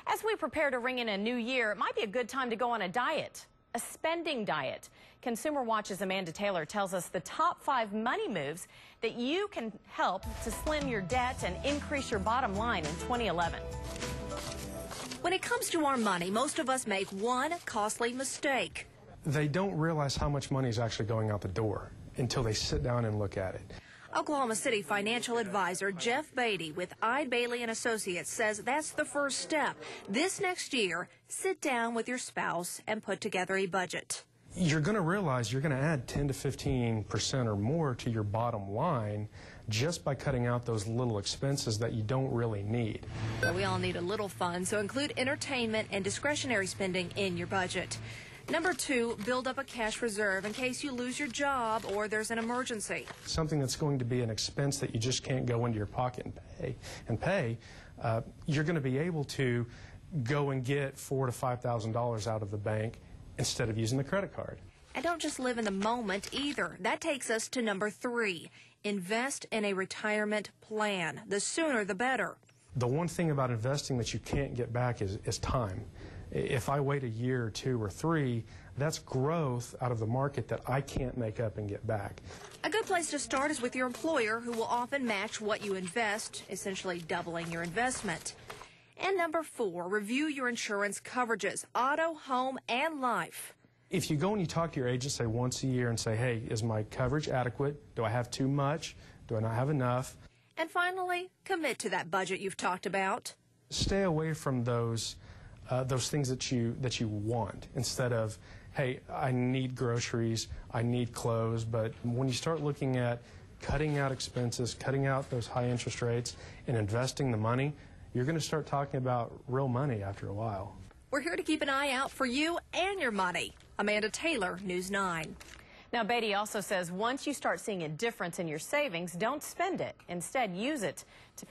As we prepare to ring in a new year, it might be a good time to go on a diet, a spending diet. Consumer Watch's Amanda Taylor tells us the top 5 money moves that you can help to slim your debt and increase your bottom line in 2011. When it comes to our money, most of us make one costly mistake. They don't realize how much money is actually going out the door until they sit down and look at it. Oklahoma City financial advisor Jeff Beatty with Eide Bailey & Associates says that's the first step. This next year, sit down with your spouse and put together a budget. You're going to realize you're going to add 10 to 15% or more to your bottom line just by cutting out those little expenses that you don't really need. But we all need a little fun, so include entertainment and discretionary spending in your budget. Number 2, build up a cash reserve in case you lose your job or there's an emergency. Something that's going to be an expense that you just can't go into your pocket and pay, you're going to be able to go and get $4,000 to $5,000 out of the bank instead of using the credit card. And don't just live in the moment either. That takes us to number 3, invest in a retirement plan. The sooner the better. The one thing about investing that you can't get back is time. If I wait a year or 2 or 3, that's growth out of the market that I can't make up and get back. A good place to start is with your employer, who will often match what you invest, essentially doubling your investment. And number 4, review your insurance coverages, auto, home, and life. If you go and you talk to your agent, say once a year, and say, hey, is my coverage adequate? Do I have too much? Do I not have enough? And finally, commit to that budget you've talked about. Stay away from those things that you want, instead of, hey, I need groceries, I need clothes. But when you start looking at cutting out expenses, cutting out those high interest rates, and investing the money, you're going to start talking about real money after a while. We're here to keep an eye out for you and your money. Amanda Taylor, News 9. Now, Beatty also says once you start seeing a difference in your savings, don't spend it. Instead, use it to